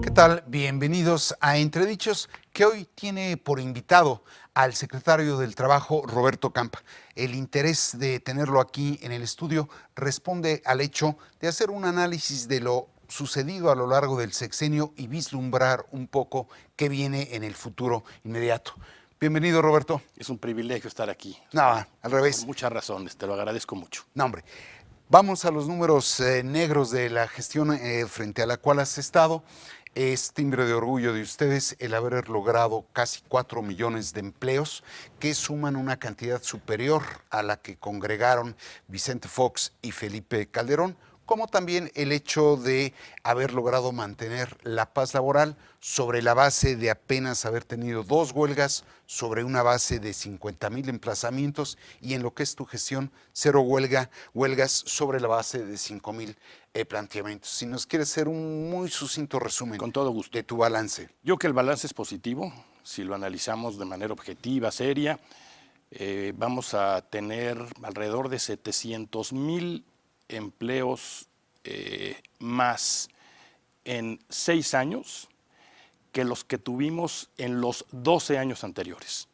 ¿Qué tal? Bienvenidos a Entredichos, que hoy tiene por invitado al secretario del Trabajo, Roberto Campa. El interés de tenerlo aquí en el estudio responde al hecho de hacer un análisis de lo sucedido a lo largo del sexenio y vislumbrar un poco qué viene en el futuro inmediato. Bienvenido, Roberto. Es un privilegio estar aquí. Nada, al revés. Por muchas razones, te lo agradezco mucho. No, hombre. Vamos a los números negros de la gestión frente a la cual has estado. Es timbre de orgullo de ustedes el haber logrado casi 4 millones de empleos que suman una cantidad superior a la que congregaron Vicente Fox y Felipe Calderón, como también el hecho de haber logrado mantener la paz laboral sobre la base de apenas haber tenido 2 huelgas, sobre una base de 50,000 emplazamientos y en lo que es tu gestión, 0 huelgas sobre la base de 5,000 planteamientos. Si nos quieres hacer un muy sucinto resumen. Con todo gusto. De tu balance. Yo creo que el balance es positivo, si lo analizamos de manera objetiva, seria. Vamos a tener alrededor de 700,000 empleos más en 6 años que los que tuvimos en los 12 años anteriores.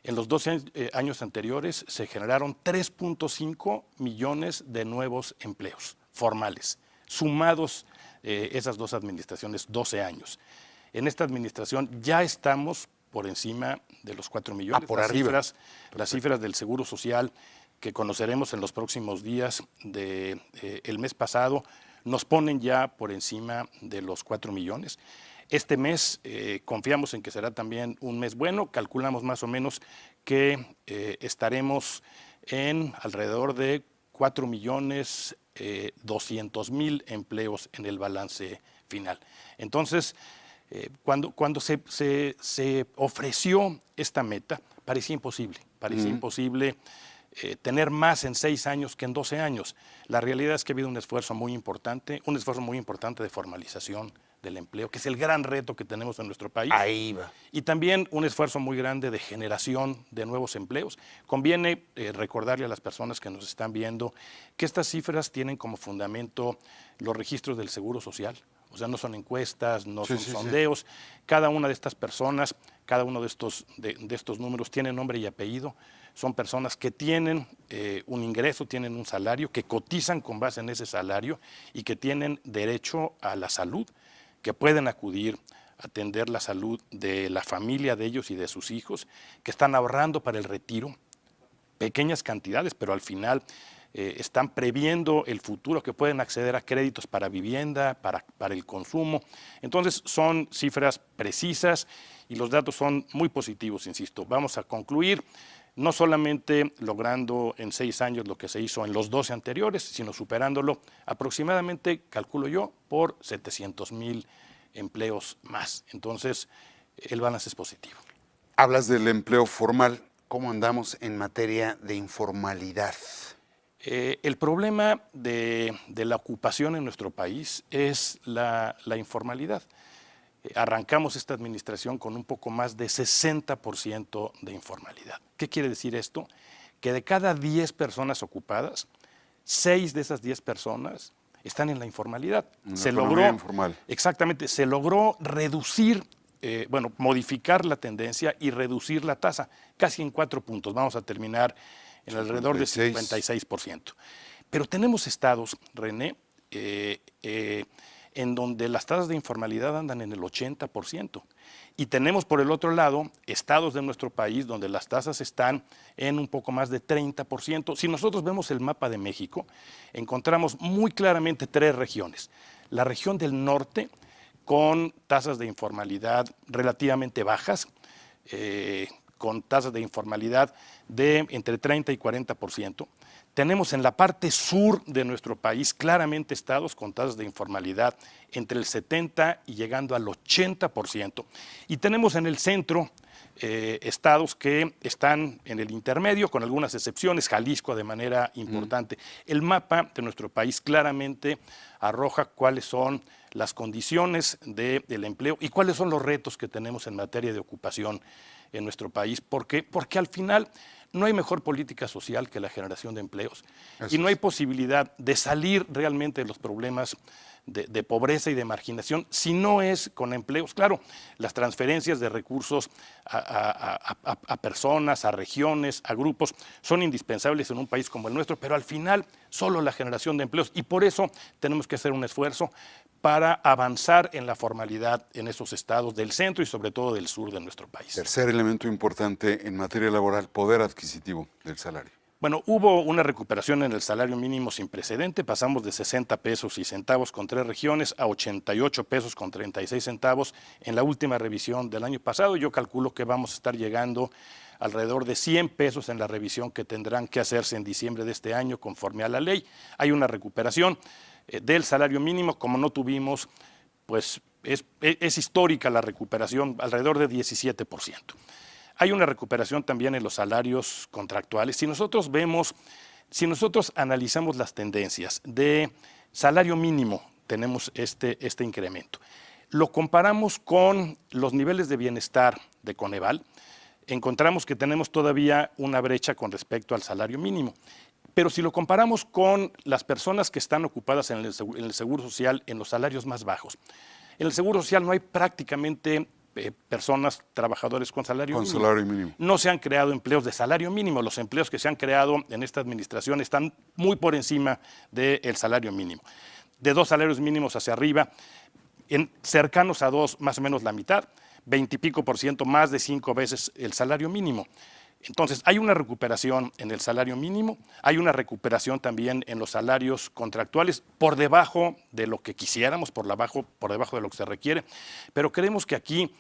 En los 12 años anteriores se generaron 3.5 millones de nuevos empleos formales, sumados esas dos administraciones, 12 años. En esta administración ya estamos por encima de los 4 millones. Por arriba. Las cifras del Seguro Social que conoceremos en los próximos días del mes pasado nos ponen ya por encima de los 4 millones. Este mes confiamos en que será también un mes bueno, calculamos más o menos que estaremos en alrededor de 4,200,000 empleos en el balance final. Entonces, cuando se ofreció esta meta, parecía imposible, tener más en 6 años que en 12 años. La realidad es que ha habido un esfuerzo muy importante de formalización del empleo, que es el gran reto que tenemos en nuestro país. Ahí va. Y también un esfuerzo muy grande de generación de nuevos empleos. Conviene recordarle a las personas que nos están viendo que estas cifras tienen como fundamento los registros del Seguro Social. O sea, no son encuestas, no son sondeos. Cada una de estas personas, cada uno de estos números tiene nombre y apellido. Son personas que tienen un ingreso, tienen un salario, que cotizan con base en ese salario y que tienen derecho a la salud, que pueden acudir a atender la salud de la familia de ellos y de sus hijos, que están ahorrando para el retiro, pequeñas cantidades, pero al final están previendo el futuro, que pueden acceder a créditos para vivienda, para el consumo. Entonces son cifras precisas y los datos son muy positivos, insisto. Vamos a concluir no solamente logrando en 6 años lo que se hizo en los 12 anteriores, sino superándolo aproximadamente, calculo yo, por 700,000 empleos más. Entonces, el balance es positivo. Hablas del empleo formal. ¿Cómo andamos en materia de informalidad? El problema de la ocupación en nuestro país es la informalidad. Arrancamos esta administración con un poco más de 60% de informalidad. ¿Qué quiere decir esto? Que de cada 10 personas ocupadas, 6 de esas 10 personas están en la informalidad. Se logró informal. Exactamente, se logró reducir, modificar la tendencia y reducir la tasa, casi en 4 puntos. Vamos a terminar en alrededor de 56%. Pero tenemos estados, René, en donde las tasas de informalidad andan en el 80%. Y tenemos por el otro lado estados de nuestro país donde las tasas están en un poco más de 30%. Si nosotros vemos el mapa de México, encontramos muy claramente 3 regiones. La región del norte, con tasas de informalidad relativamente bajas, con tasas de informalidad de entre 30 y 40%. Tenemos en la parte sur de nuestro país claramente estados con tasas de informalidad entre el 70 y llegando al 80%. Y tenemos en el centro estados que están en el intermedio, con algunas excepciones, Jalisco de manera importante. El mapa de nuestro país claramente arroja cuáles son las condiciones del empleo y cuáles son los retos que tenemos en materia de ocupación en nuestro país. ¿Por qué? Porque al final no hay mejor política social que la generación de empleos. Así Y no hay es. posibilidad de salir realmente de los problemas de pobreza y de marginación si no es con empleos. Claro, las transferencias de recursos a personas, a regiones, a grupos, son indispensables en un país como el nuestro, pero al final solo la generación de empleos. Y por eso tenemos que hacer un esfuerzo para avanzar en la formalidad en esos estados del centro y sobre todo del sur de nuestro país. Tercer elemento importante en materia laboral, poder adquisitivo del salario. Bueno, hubo una recuperación en el salario mínimo sin precedente, pasamos de 60 pesos y centavos con 3 regiones a 88 pesos con 36 centavos en la última revisión del año pasado. Yo calculo que vamos a estar llegando alrededor de 100 pesos en la revisión que tendrán que hacerse en diciembre de este año conforme a la ley. Hay una recuperación del salario mínimo, como no tuvimos, pues es histórica la recuperación, alrededor de 17%. Hay una recuperación también en los salarios contractuales. Si nosotros analizamos las tendencias de salario mínimo, tenemos este incremento. Lo comparamos con los niveles de bienestar de Coneval, encontramos que tenemos todavía una brecha con respecto al salario mínimo. Pero si lo comparamos con las personas que están ocupadas en el Seguro Social en los salarios más bajos, en el Seguro Social no hay prácticamente personas, trabajadores con salario mínimo. No se han creado empleos de salario mínimo. Los empleos que se han creado en esta administración están muy por encima del salario mínimo. De 2 salarios mínimos hacia arriba, cercanos a 2, más o menos la mitad, 20 y pico %, más de 5 veces el salario mínimo. Entonces, hay una recuperación en el salario mínimo, hay una recuperación también en los salarios contractuales por debajo de lo que quisiéramos, por debajo de lo que se requiere, pero creemos que aquí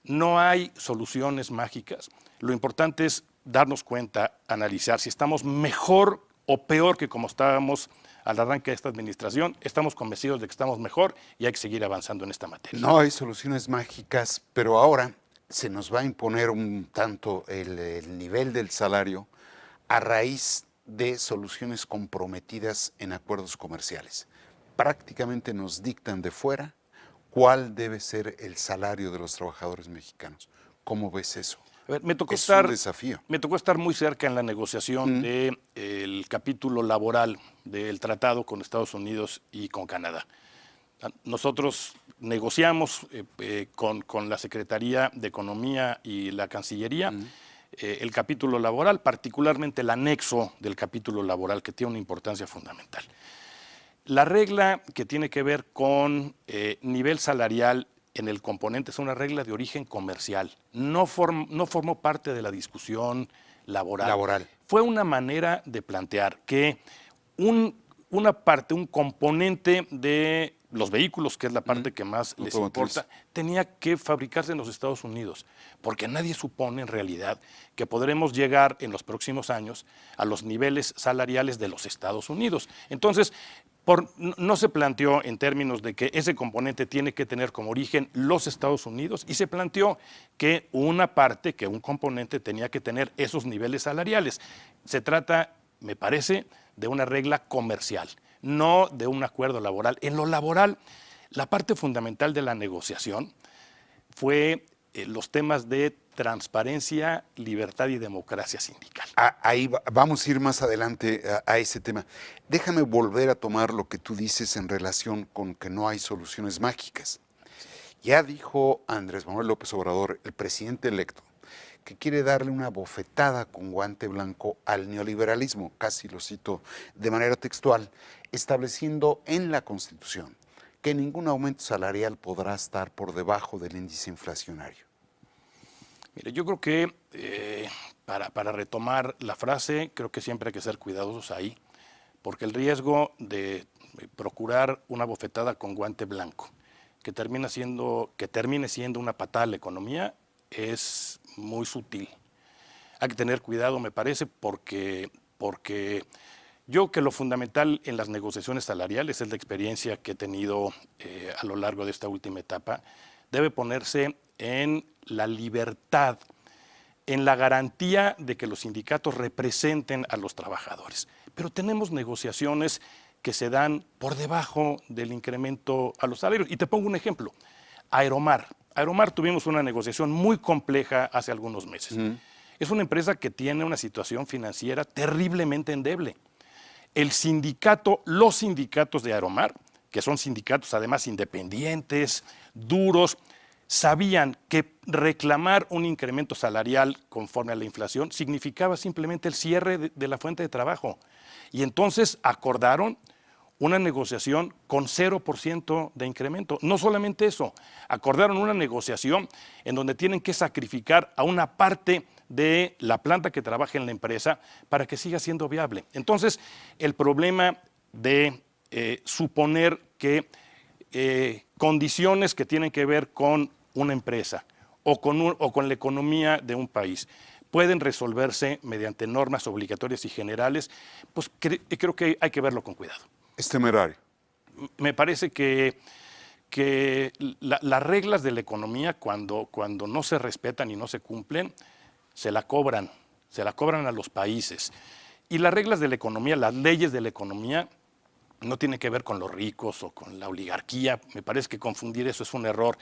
no hay soluciones mágicas. Lo importante es darnos cuenta, analizar si estamos mejor o peor que como estábamos al arranque de esta administración. Estamos convencidos de que estamos mejor y hay que seguir avanzando en esta materia. No hay soluciones mágicas, pero ahora se nos va a imponer un tanto el nivel del salario a raíz de soluciones comprometidas en acuerdos comerciales. Prácticamente nos dictan de fuera cuál debe ser el salario de los trabajadores mexicanos. ¿Cómo ves eso? A ver, Es un desafío. Me tocó estar muy cerca en la negociación del capítulo laboral del tratado con Estados Unidos y con Canadá. Nosotros negociamos con la Secretaría de Economía y la Cancillería el capítulo laboral, particularmente el anexo del capítulo laboral, que tiene una importancia fundamental. La regla que tiene que ver con nivel salarial en el componente es una regla de origen comercial. No formó parte de la discusión laboral. Fue una manera de plantear que una parte, un componente de los vehículos, que es la parte que más les importa, tenía que fabricarse en los Estados Unidos, porque nadie supone en realidad que podremos llegar en los próximos años a los niveles salariales de los Estados Unidos. Entonces, no se planteó en términos de que ese componente tiene que tener como origen los Estados Unidos, y se planteó que una parte, que un componente tenía que tener esos niveles salariales. Se trata, me parece, de una regla comercial, no de un acuerdo laboral. En lo laboral, la parte fundamental de la negociación fue los temas de transparencia, libertad y democracia sindical. Ahí vamos a ir más adelante a ese tema. Déjame volver a tomar lo que tú dices en relación con que no hay soluciones mágicas. Ya dijo Andrés Manuel López Obrador, el presidente electo, que quiere darle una bofetada con guante blanco al neoliberalismo, casi lo cito de manera textual, estableciendo en la Constitución que ningún aumento salarial podrá estar por debajo del índice inflacionario. Mire, yo creo que para retomar la frase, creo que siempre hay que ser cuidadosos ahí, porque el riesgo de procurar una bofetada con guante blanco, que termine siendo una patada a la economía, es muy sutil. Hay que tener cuidado, me parece, porque yo que lo fundamental en las negociaciones salariales es la experiencia que he tenido a lo largo de esta última etapa, debe ponerse en la libertad, en la garantía de que los sindicatos representen a los trabajadores. Pero tenemos negociaciones que se dan por debajo del incremento a los salarios. Y te pongo un ejemplo, Aeromar tuvimos una negociación muy compleja hace algunos meses. es una empresa que tiene una situación financiera terriblemente endeble. El sindicato, los sindicatos de Aeromar, que son sindicatos además independientes, duros, sabían que reclamar un incremento salarial conforme a la inflación significaba simplemente el cierre de la fuente de trabajo. Y entonces acordaron una negociación con 0% de incremento. No solamente eso, acordaron una negociación en donde tienen que sacrificar a una parte de la planta que trabaja en la empresa para que siga siendo viable. Entonces, el problema de suponer que condiciones que tienen que ver con una empresa o con la economía de un país pueden resolverse mediante normas obligatorias y generales, pues creo que hay que verlo con cuidado. Es temerario. Me parece que las reglas de la economía, cuando no se respetan y no se cumplen, se la cobran a los países. Y las reglas de la economía, las leyes de la economía, no tienen que ver con los ricos o con la oligarquía. Me parece que confundir eso es un error.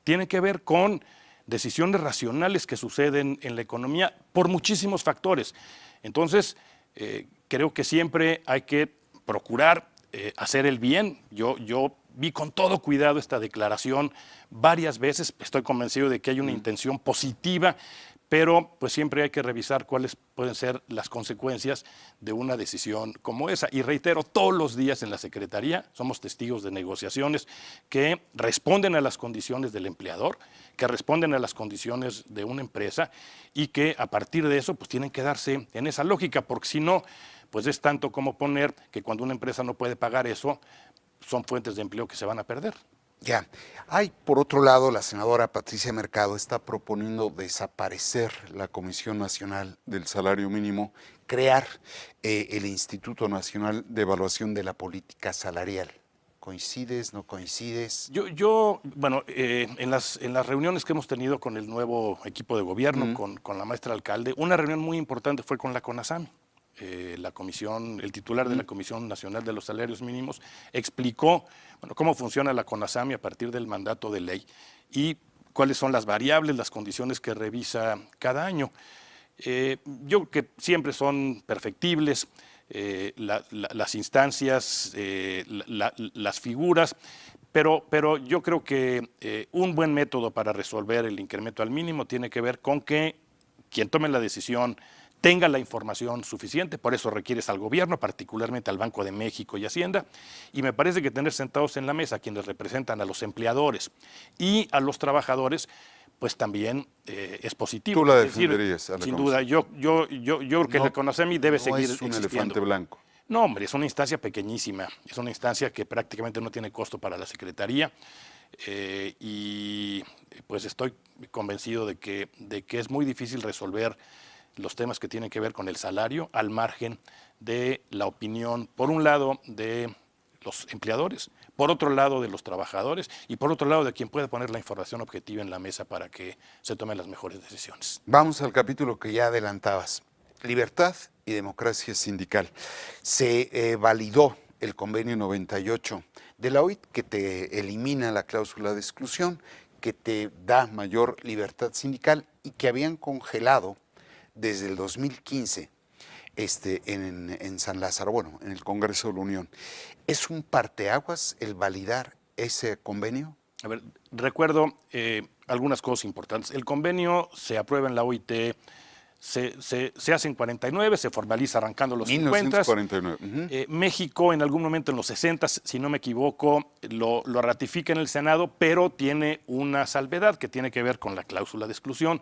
Tiene que ver con decisiones racionales que suceden en la economía por muchísimos factores. Entonces, creo que siempre hay que procurar hacer el bien. Yo vi con todo cuidado esta declaración varias veces. Estoy convencido de que hay una intención positiva, pero pues siempre hay que revisar cuáles pueden ser las consecuencias de una decisión como esa. Y reitero, todos los días en la Secretaría somos testigos de negociaciones que responden a las condiciones del empleador, que responden a las condiciones de una empresa y que a partir de eso pues tienen que darse en esa lógica, porque si no, pues es tanto como poner que cuando una empresa no puede pagar eso, son fuentes de empleo que se van a perder. Ya. Hay, por otro lado, la senadora Patricia Mercado está proponiendo desaparecer la Comisión Nacional del Salario Mínimo, crear el Instituto Nacional de Evaluación de la Política Salarial. ¿Coincides, no coincides? Bueno, en las reuniones que hemos tenido con el nuevo equipo de gobierno, con la maestra alcalde, una reunión muy importante fue con la CONASAMI. El titular de la Comisión Nacional de los Salarios Mínimos explicó cómo funciona la CONASAMI a partir del mandato de ley y cuáles son las variables, las condiciones que revisa cada año. Yo creo que siempre son perfectibles las instancias, las figuras, pero yo creo que un buen método para resolver el incremento al mínimo tiene que ver con que quien tome la decisión tenga la información suficiente, por eso requieres al gobierno, particularmente al Banco de México y Hacienda, y me parece que tener sentados en la mesa quienes representan a los empleadores y a los trabajadores, pues también es positivo. Tú la defenderías. Sin duda, yo creo que la CONASEMI debe seguir existiendo. No es un elefante blanco. No, hombre, es una instancia pequeñísima, es una instancia que prácticamente no tiene costo para la Secretaría y pues estoy convencido de que es muy difícil resolver los temas que tienen que ver con el salario al margen de la opinión, por un lado, de los empleadores, por otro lado, de los trabajadores y por otro lado, de quien puede poner la información objetiva en la mesa para que se tomen las mejores decisiones. Vamos al capítulo que ya adelantabas, libertad y democracia sindical. Se validó el convenio 98 de la OIT que te elimina la cláusula de exclusión, que te da mayor libertad sindical y que habían congelado desde el 2015 en San Lázaro, bueno, en el Congreso de la Unión. ¿Es un parteaguas el validar ese convenio? A ver, recuerdo algunas cosas importantes. El convenio se aprueba en la OIT, se hace en 49, se formaliza arrancando los 1949. 50. México en algún momento en los 60, si no me equivoco, lo ratifica en el Senado, pero tiene una salvedad que tiene que ver con la cláusula de exclusión.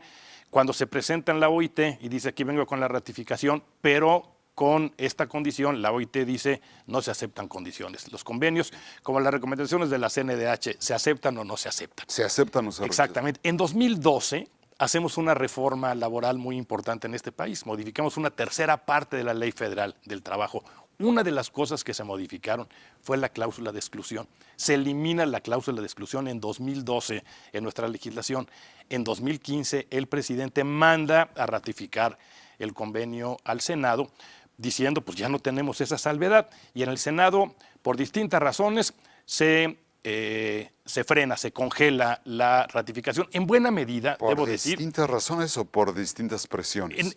Cuando se presenta en la OIT y dice aquí vengo con la ratificación, pero con esta condición, la OIT dice no se aceptan condiciones. Los convenios, como las recomendaciones de la CNDH, ¿se aceptan o no se aceptan? Se aceptan o se rechazan. Exactamente. En 2012 hacemos una reforma laboral muy importante en este país. Modificamos una tercera parte de la Ley Federal del Trabajo. Una de las cosas que se modificaron fue la cláusula de exclusión. Se elimina la cláusula de exclusión en 2012 en nuestra legislación. En 2015 el presidente manda a ratificar el convenio al Senado diciendo pues ya no tenemos esa salvedad. Y en el Senado, por distintas razones, se se frena, se congela la ratificación. En buena medida, debo decir. ¿Por distintas razones o por distintas presiones?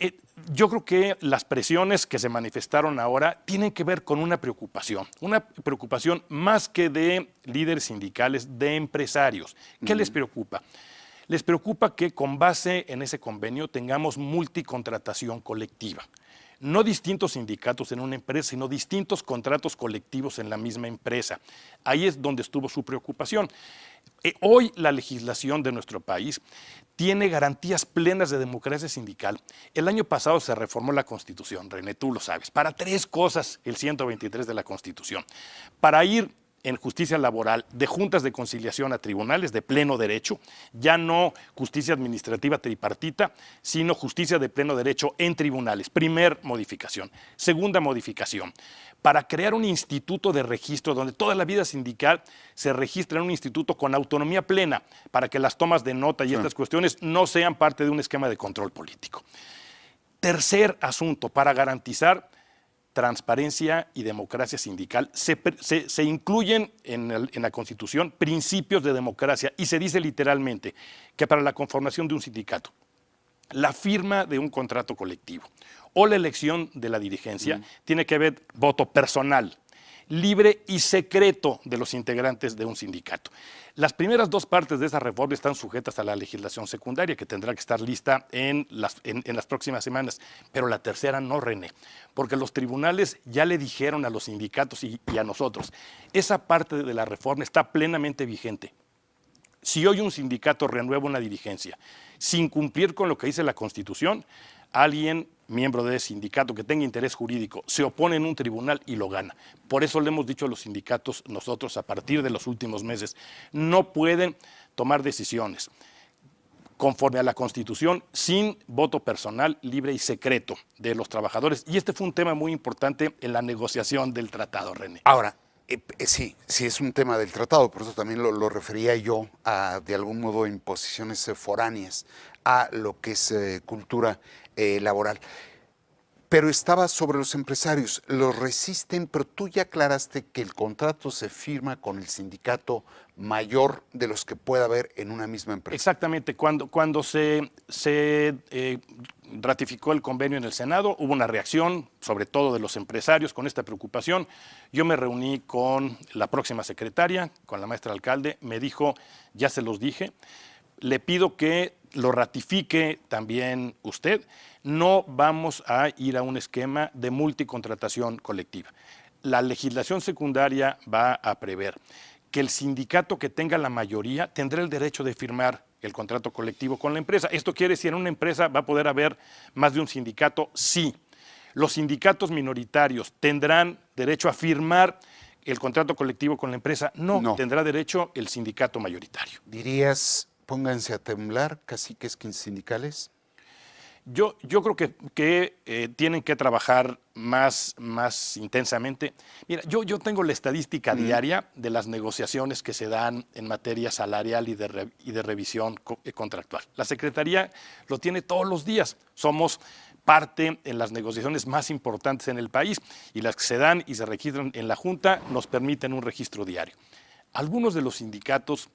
Yo creo que las presiones que se manifestaron ahora tienen que ver con una preocupación más que de líderes sindicales, de empresarios. ¿Qué les preocupa? Les preocupa que con base en ese convenio tengamos multicontratación colectiva. No distintos sindicatos en una empresa, sino distintos contratos colectivos en la misma empresa. Ahí es donde estuvo su preocupación. Hoy la legislación de nuestro país tiene garantías plenas de democracia sindical. El año pasado se reformó la Constitución, René, tú lo sabes, para 3 cosas, el 123 de la Constitución. Para ir en justicia laboral de juntas de conciliación a tribunales de pleno derecho, ya no justicia administrativa tripartita, sino justicia de pleno derecho en tribunales. Primer modificación. Segunda modificación, para crear un instituto de registro donde toda la vida sindical se registra en un instituto con autonomía plena para que las tomas de nota y estas cuestiones no sean parte de un esquema de control político. Tercer asunto, para garantizar transparencia y democracia sindical, se incluyen en la Constitución principios de democracia y se dice literalmente que para la conformación de un sindicato, la firma de un contrato colectivo o la elección de la dirigencia tiene que haber voto personal, libre y secreto de los integrantes de un sindicato. Las primeras 2 partes de esa reforma están sujetas a la legislación secundaria, que tendrá que estar lista en las próximas semanas, pero la tercera no, René, porque los tribunales ya le dijeron a los sindicatos y a nosotros, esa parte de la reforma está plenamente vigente. Si hoy un sindicato renueva una dirigencia sin cumplir con lo que dice la Constitución, alguien, miembro de ese sindicato que tenga interés jurídico, se opone en un tribunal y lo gana. Por eso le hemos dicho a los sindicatos nosotros a partir de los últimos meses, no pueden tomar decisiones conforme a la Constitución sin voto personal, libre y secreto de los trabajadores. Y este fue un tema muy importante en la negociación del tratado, René. Ahora, sí es un tema del tratado, por eso también lo refería yo a, de algún modo, imposiciones foráneas a lo que es cultura laboral. Pero estaba sobre los empresarios, los resisten, pero tú ya aclaraste que el contrato se firma con el sindicato mayor de los que pueda haber en una misma empresa. Exactamente, cuando se ratificó el convenio en el Senado, hubo una reacción, sobre todo de los empresarios, con esta preocupación. Yo me reuní con la próxima secretaria, con la maestra alcalde, me dijo, ya se los dije, le pido que lo ratifique también usted, no vamos a ir a un esquema de multicontratación colectiva. La legislación secundaria va a prever que el sindicato que tenga la mayoría tendrá el derecho de firmar el contrato colectivo con la empresa. Esto quiere decir, en una empresa va a poder haber más de un sindicato, sí. Los sindicatos minoritarios tendrán derecho a firmar el contrato colectivo con la empresa, no. Tendrá derecho el sindicato mayoritario. ¿Dirías, pónganse a temblar, caciques sindicales? Yo creo que tienen que trabajar más intensamente. Mira, yo tengo la estadística diaria de las negociaciones que se dan en materia salarial y de revisión contractual. La Secretaría lo tiene todos los días. Somos parte en las negociaciones más importantes en el país y las que se dan y se registran en la Junta nos permiten un registro diario. Algunos de los sindicatos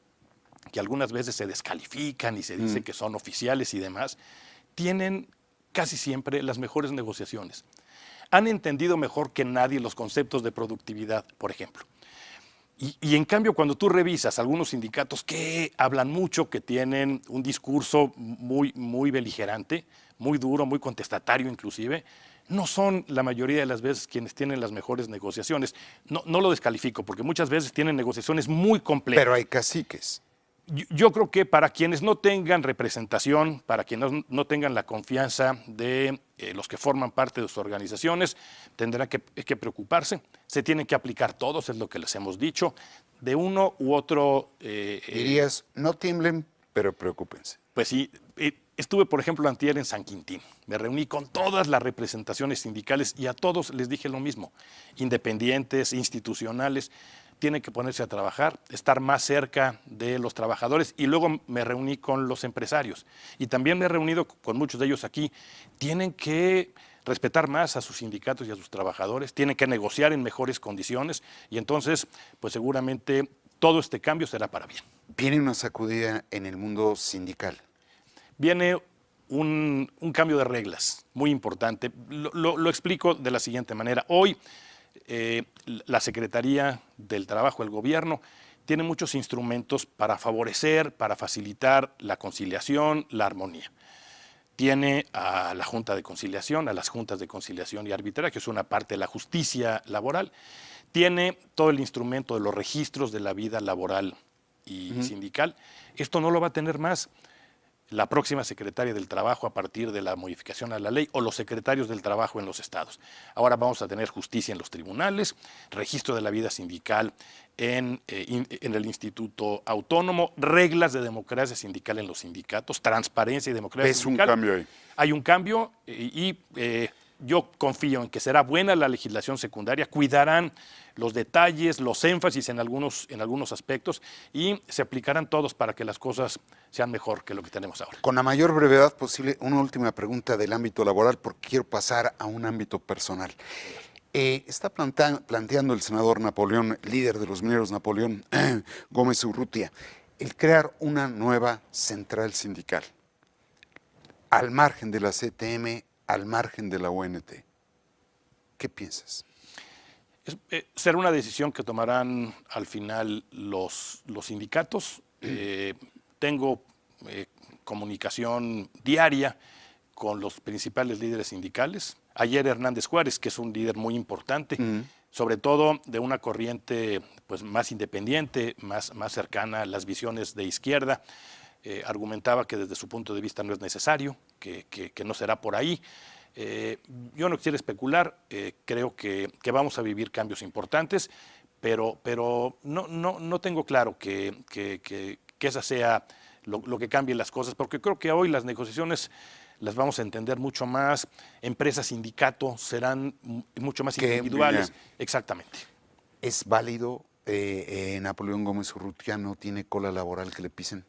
que algunas veces se descalifican y se dice que son oficiales y demás, tienen casi siempre las mejores negociaciones. Han entendido mejor que nadie los conceptos de productividad, por ejemplo. Y en cambio, cuando tú revisas algunos sindicatos que hablan mucho, que tienen un discurso muy beligerante, muy duro, muy contestatario inclusive, no son la mayoría de las veces quienes tienen las mejores negociaciones. No lo descalifico, porque muchas veces tienen negociaciones muy complejas. Pero hay caciques. Yo creo que para quienes no tengan representación, para quienes no tengan la confianza de los que forman parte de sus organizaciones, tendrán que preocuparse. Se tienen que aplicar todos, es lo que les hemos dicho, de uno u otro. Dirías, no tiemblen, pero preocúpense. Pues sí, estuve, por ejemplo, antier en San Quintín. Me reuní con todas las representaciones sindicales y a todos les dije lo mismo, independientes, institucionales. Tienen que ponerse a trabajar, estar más cerca de los trabajadores y luego me reuní con los empresarios y también me he reunido con muchos de ellos aquí. Tienen que respetar más a sus sindicatos y a sus trabajadores, tienen que negociar en mejores condiciones y entonces pues seguramente todo este cambio será para bien. Viene una sacudida en el mundo sindical. Viene un cambio de reglas muy importante. Lo explico de la siguiente manera. Hoy la Secretaría del Trabajo, el gobierno, tiene muchos instrumentos para favorecer, para facilitar la conciliación, la armonía. Tiene a la Junta de Conciliación, a las Juntas de Conciliación y Arbitraje, que es una parte de la justicia laboral. Tiene todo el instrumento de los registros de la vida laboral y sindical. Esto no lo va a tener más la próxima secretaria del Trabajo a partir de la modificación a la ley o los secretarios del Trabajo en los estados. Ahora vamos a tener justicia en los tribunales, registro de la vida sindical en el Instituto Autónomo, reglas de democracia sindical en los sindicatos, transparencia y democracia sindical. ¿Ves un cambio ahí? Hay un cambio y yo confío en que será buena la legislación secundaria, cuidarán los detalles, los énfasis en algunos aspectos y se aplicarán todos para que las cosas sean mejor que lo que tenemos ahora. Con la mayor brevedad posible, una última pregunta del ámbito laboral porque quiero pasar a un ámbito personal. Está planteando el senador Napoleón, líder de los mineros, Napoleón Gómez Urrutia, el crear una nueva central sindical al margen de la CTM, al margen de la UNT. ¿Qué piensas? Será una decisión que tomarán al final los sindicatos. Tengo comunicación diaria con los principales líderes sindicales. Ayer Hernández Juárez, que es un líder muy importante, sobre todo de una corriente pues, más independiente, más cercana a las visiones de izquierda, argumentaba que desde su punto de vista no es necesario, que no será por ahí. Yo no quisiera especular, creo que vamos a vivir cambios importantes, pero no tengo claro que esa sea lo que cambie las cosas, porque creo que hoy las negociaciones las vamos a entender mucho más, empresa, sindicato serán mucho más individuales. Exactamente. ¿Es válido Napoleón Gómez Urrutia no tiene cola laboral que le pisen?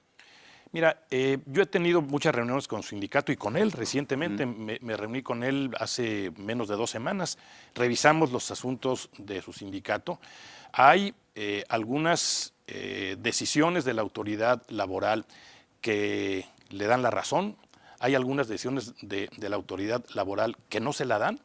Mira, yo he tenido muchas reuniones con su sindicato y con él recientemente. Me reuní con él hace menos de 2 semanas. Revisamos los asuntos de su sindicato. Hay algunas decisiones de la autoridad laboral que le dan la razón. Hay algunas decisiones de la autoridad laboral que no se la dan.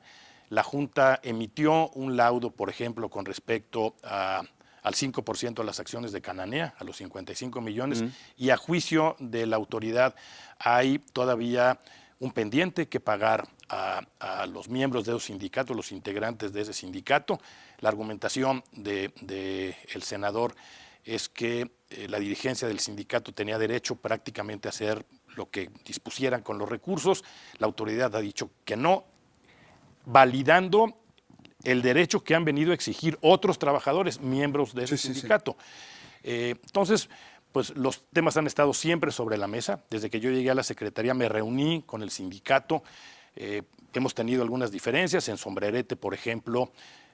La Junta emitió un laudo, por ejemplo, con respecto al 5% de las acciones de Cananea, a los 55 millones, y a juicio de la autoridad hay todavía un pendiente que pagar a los miembros de esos sindicatos, los integrantes de ese sindicato. La argumentación del senador es que la dirigencia del sindicato tenía derecho prácticamente a hacer lo que dispusieran con los recursos. La autoridad ha dicho que no, validando el derecho que han venido a exigir otros trabajadores, miembros de ese sindicato. Entonces, pues los temas han estado siempre sobre la mesa. Desde que yo llegué a la Secretaría me reuní con el sindicato. Hemos tenido algunas diferencias. En Sombrerete, por ejemplo,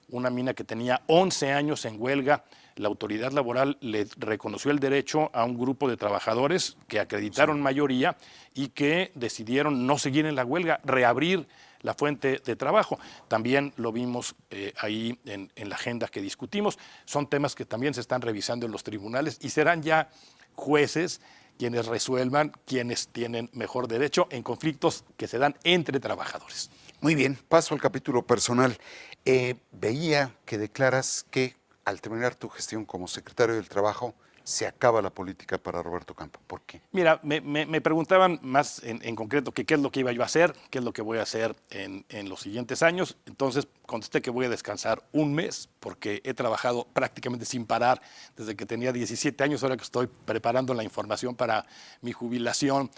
una mina que tenía 11 años en huelga, la autoridad laboral le reconoció el derecho a un grupo de trabajadores que acreditaron mayoría y que decidieron no seguir en la huelga, reabrir la fuente de trabajo. También lo vimos ahí en la agenda que discutimos. Son temas que también se están revisando en los tribunales y serán ya jueces quienes resuelvan quienes tienen mejor derecho en conflictos que se dan entre trabajadores. Muy bien, paso al capítulo personal. Veía que declaras que al terminar tu gestión como secretario del Trabajo se acaba la política para Roberto Campo. ¿Por qué? Mira, me preguntaban más en concreto que qué es lo que iba yo a hacer, qué es lo que voy a hacer en los siguientes años. Entonces contesté que voy a descansar 1 mes porque he trabajado prácticamente sin parar desde que tenía 17 años, ahora que estoy preparando la información para mi jubilación.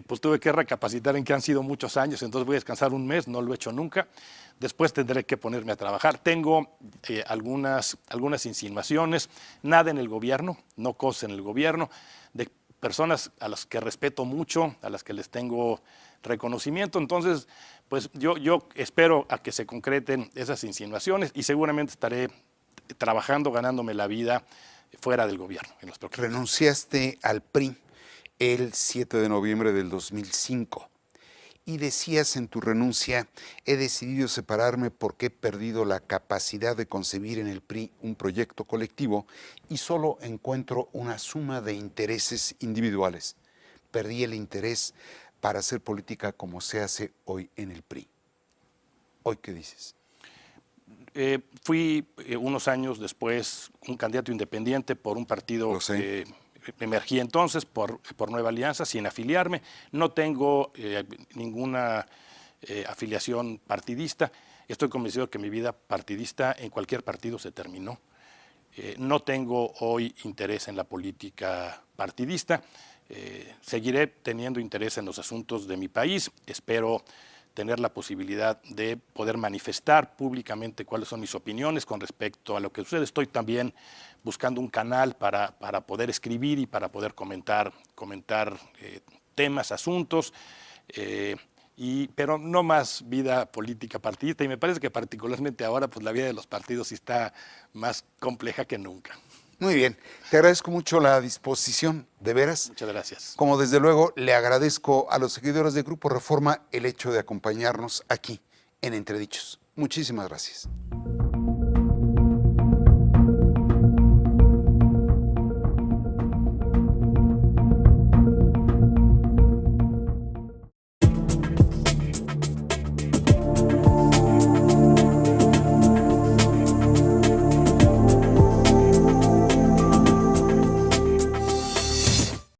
Pues tuve que recapacitar en que han sido muchos años, entonces voy a descansar 1 mes, no lo he hecho nunca. Después tendré que ponerme a trabajar. Tengo algunas insinuaciones, nada en el gobierno, no cosas en el gobierno, de personas a las que respeto mucho, a las que les tengo reconocimiento. Entonces, pues yo espero a que se concreten esas insinuaciones y seguramente estaré trabajando, ganándome la vida fuera del gobierno. En los próximos. Renunciaste al PRI el 7 de noviembre del 2005. Y decías en tu renuncia, he decidido separarme porque he perdido la capacidad de concebir en el PRI un proyecto colectivo y solo encuentro una suma de intereses individuales. Perdí el interés para hacer política como se hace hoy en el PRI. ¿Hoy qué dices? Fui unos años después un candidato independiente por un partido que emergía entonces, por Nueva Alianza, sin afiliarme. No tengo ninguna afiliación partidista. Estoy convencido de que mi vida partidista en cualquier partido se terminó. No tengo hoy interés en la política partidista. Seguiré teniendo interés en los asuntos de mi país. Espero tener la posibilidad de poder manifestar públicamente cuáles son mis opiniones con respecto a lo que sucede. Estoy también buscando un canal para poder escribir y para poder comentar temas, asuntos, pero no más vida política partidista. Y me parece que particularmente ahora pues la vida de los partidos está más compleja que nunca. Muy bien, te agradezco mucho la disposición, de veras. Muchas gracias. Como desde luego le agradezco a los seguidores de Grupo Reforma el hecho de acompañarnos aquí en Entredichos. Muchísimas gracias.